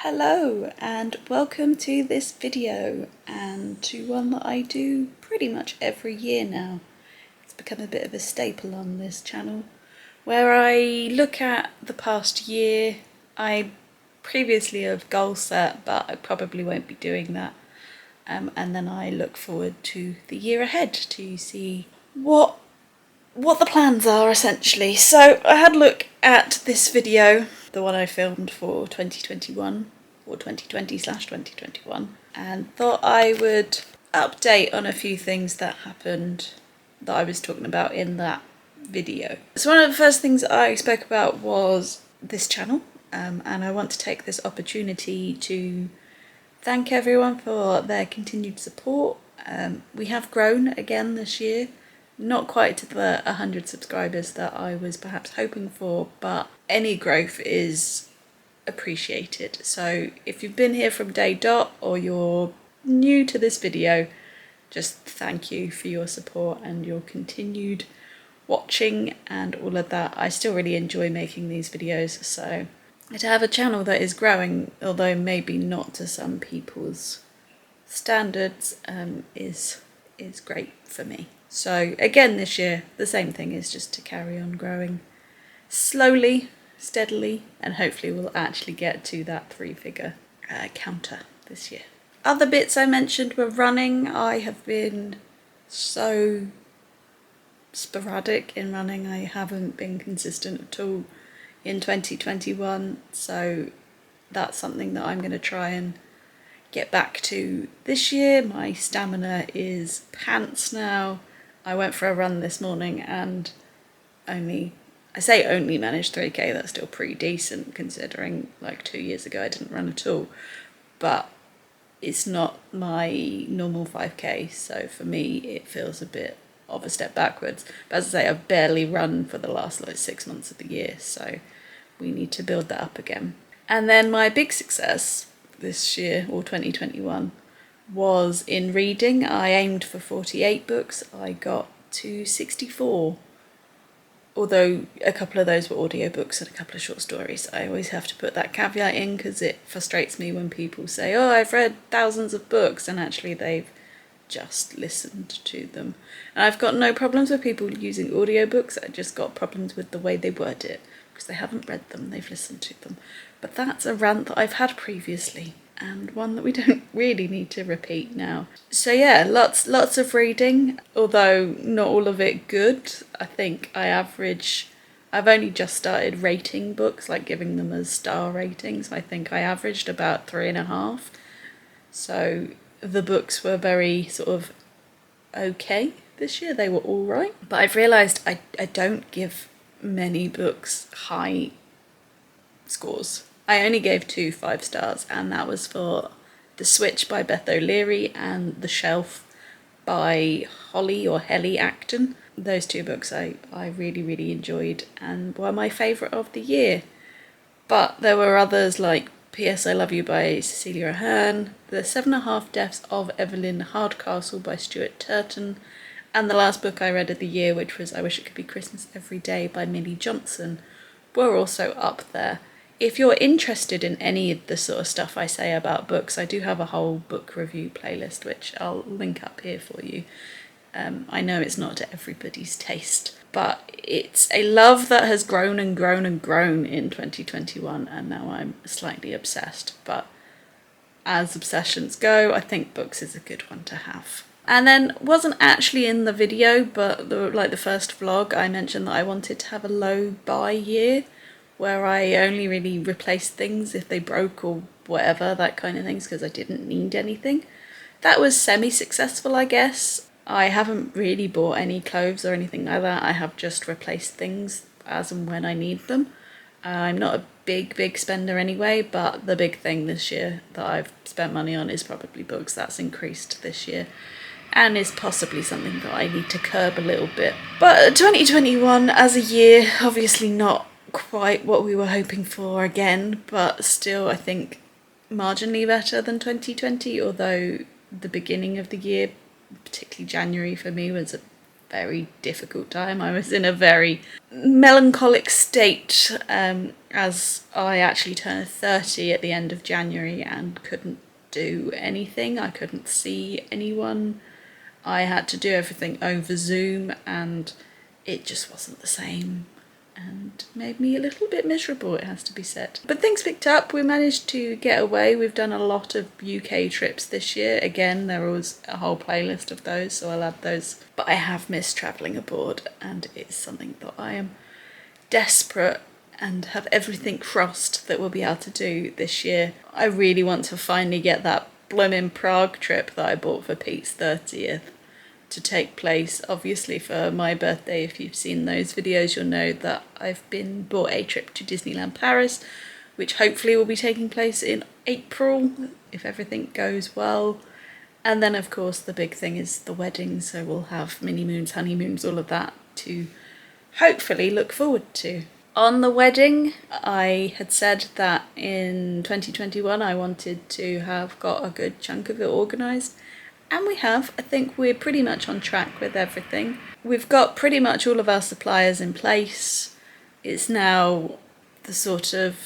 Hello and welcome to this video, and to one that I do pretty much every year now. It's become a bit of a staple on this channel, where I look at the past year. I previously have goal set, but I probably won't be doing that. And then I look forward to the year ahead to see what the plans are, essentially. So I had a look at this video, the one I filmed for 2021 or 2020/2021, and thought I would update on a few things that happened that I was talking about in that video. So one of the first things I spoke about was this channel, and I want to take this opportunity to thank everyone for their continued support. We have grown again this year. Not quite to the 100 subscribers that I was perhaps hoping for, but any growth is appreciated. So if you've been here from day dot or you're new to this video, just thank you for your support and your continued watching and all of that. I still really enjoy making these videos, so to have a channel that is growing, although maybe not to some people's standards, is great for me. So again this year, the same thing is just to carry on growing slowly, steadily, and hopefully we'll actually get to that 3-figure counter this year. Other bits I mentioned were running. I have been so sporadic in running. I haven't been consistent at all in 2021, so that's something that I'm going to try and get back to this year. My stamina is pants now. I went for a run this morning and only managed 3k, that's still pretty decent considering like 2 years ago I didn't run at all, but it's not my normal 5k, so for me it feels a bit of a step backwards. But as I say, I've barely run for the last 6 months of the year, so we need to build that up again. And then my big success this year, or 2021, was in reading. I aimed for 48 books, I got to 64, although a couple of those were audiobooks and a couple of short stories. I always have to put that caveat in because it frustrates me when people say, oh, I've read thousands of books, and actually they've just listened to them. And I've got no problems with people using audiobooks, I just got problems with the way they word it, because they haven't read them, they've listened to them. But that's a rant that I've had previously, and one that we don't really need to repeat now. So yeah, lots of reading, although not all of it good. I think I've only just started rating books, like giving them a star rating, so I think I averaged about 3.5. So the books were very sort of okay this year, they were all right. But I've realised I don't give many books high scores. I only gave 2 5 stars, and that was for The Switch by Beth O'Leary and The Shelf by Helly Acton. Those 2 books I really enjoyed and were my favourite of the year. But there were others like P.S. I Love You by Cecilia Ahern, The 7.5 Deaths of Evelyn Hardcastle by Stuart Turton, and the last book I read of the year, which was I Wish It Could Be Christmas Every Day by Millie Johnson, were also up there. If you're interested in any of the sort of stuff I say about books, I do have a whole book review playlist, which I'll link up here for you. I know it's not to everybody's taste, but it's a love that has grown and grown and grown in 2021, and now I'm slightly obsessed. But as obsessions go, I think books is a good one to have. And then, wasn't actually in the video, but the first vlog, I mentioned that I wanted to have a low buy year, where I only really replaced things if they broke or whatever, that kind of things, because I didn't need anything. That was semi-successful, I guess. I haven't really bought any clothes or anything like that. I have just replaced things as and when I need them. I'm not a big spender anyway, but the big thing this year that I've spent money on is probably books. That's increased this year, and is possibly something that I need to curb a little bit. But 2021 as a year, obviously not quite what we were hoping for again, but still I think marginally better than 2020, although the beginning of the year, particularly January for me, was a very difficult time. I was in a very melancholic state as I actually turned 30 at the end of January and couldn't do anything. I couldn't see anyone. I had to do everything over Zoom and it just wasn't the same and made me a little bit miserable, it has to be said. But things picked up, we managed to get away. We've done a lot of UK trips this year. Again, there was a whole playlist of those, so I'll add those. But I have missed travelling abroad and it's something that I am desperate and have everything crossed that we'll be able to do this year. I really want to finally get that blooming Prague trip that I bought for Pete's 30th to take place. Obviously for my birthday, if you've seen those videos, you'll know that I've bought a trip to Disneyland Paris, which hopefully will be taking place in April if everything goes well. And then of course the big thing is the wedding, so we'll have mini moons, honeymoons, all of that to hopefully look forward to. On the wedding, I had said that in 2021 I wanted to have got a good chunk of it organised. And we have. I think we're pretty much on track with everything. We've got pretty much all of our suppliers in place. It's now the sort of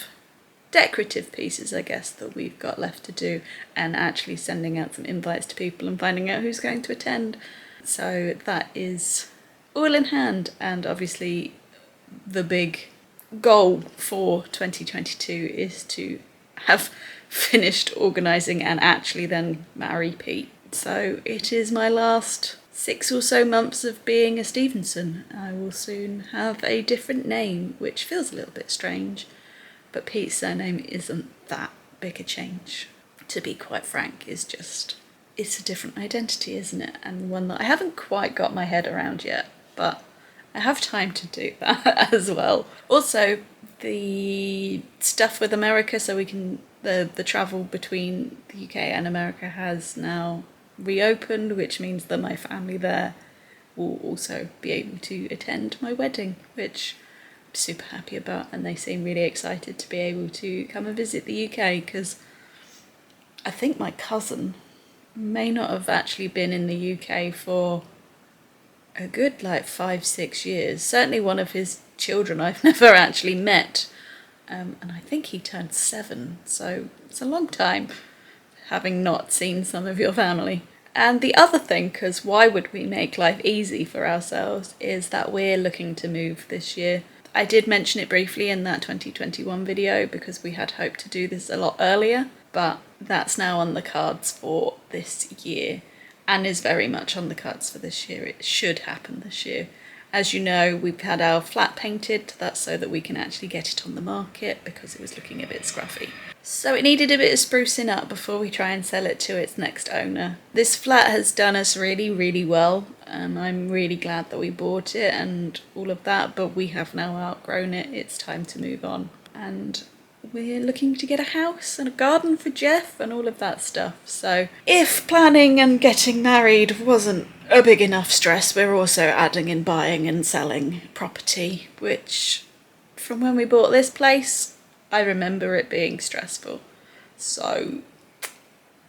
decorative pieces, I guess, that we've got left to do, and actually sending out some invites to people and finding out who's going to attend. So that is all in hand, and obviously the big goal for 2022 is to have finished organising and actually then marry Pete. So it is my last 6 or so months of being a Stevenson. I will soon have a different name, which feels a little bit strange, but Pete's surname isn't that big a change. To be quite frank, it's a different identity, isn't it? And one that I haven't quite got my head around yet, but I have time to do that as well. Also, the stuff with America, so we can the travel between the UK and America has now reopened, which means that my family there will also be able to attend my wedding, which I'm super happy about, and they seem really excited to be able to come and visit the UK, because I think my cousin may not have actually been in the UK for a good 5-6 years. Certainly one of his children I've never actually met, and I think he turned 7, so it's a long time having not seen some of your family. And the other thing, because why would we make life easy for ourselves, is that we're looking to move this year. I did mention it briefly in that 2021 video because we had hoped to do this a lot earlier, but that's now on the cards for this year and is very much on the cards for this year. It should happen this year. As you know, we've had our flat painted. That's so that we can actually get it on the market because it was looking a bit scruffy. So it needed a bit of sprucing up before we try and sell it to its next owner. This flat has done us really, really well. I'm really glad that we bought it and all of that, but we have now outgrown it. It's time to move on. And we're looking to get a house and a garden for Jeff and all of that stuff. So if planning and getting married wasn't a big enough stress, we're also adding in buying and selling property, which from when we bought this place, I remember it being stressful. So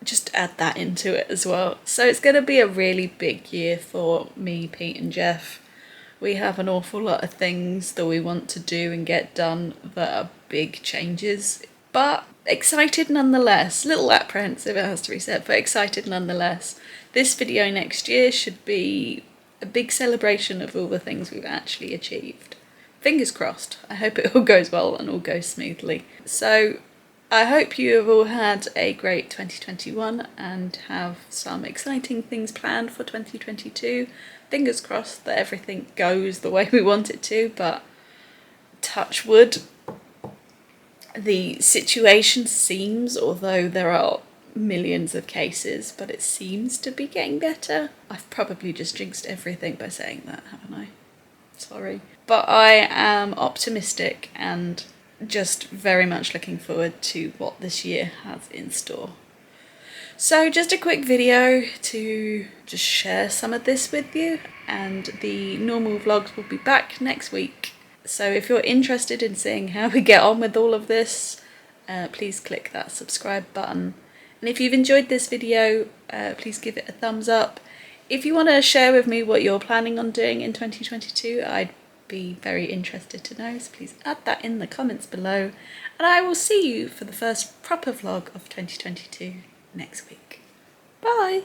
just add that into it as well. So it's going to be a really big year for me, Pete and Jeff. We have an awful lot of things that we want to do and get done that are big changes, but excited nonetheless. Little apprehensive, it has to be said, but excited nonetheless. This video next year should be a big celebration of all the things we've actually achieved. Fingers crossed. I hope it all goes well and all goes smoothly. So I hope you have all had a great 2021 and have some exciting things planned for 2022. Fingers crossed that everything goes the way we want it to, but touch wood. The situation seems, although there are millions of cases, but it seems to be getting better. I've probably just jinxed everything by saying that, haven't I? Sorry. But I am optimistic and just very much looking forward to what this year has in store. So just a quick video to just share some of this with you, and the normal vlogs will be back next week. So if you're interested in seeing how we get on with all of this, please click that subscribe button. And if you've enjoyed this video, please give it a thumbs up. If you want to share with me what you're planning on doing in 2022, I'd be very interested to know, so please add that in the comments below, and I will see you for the first proper vlog of 2022 next week. Bye!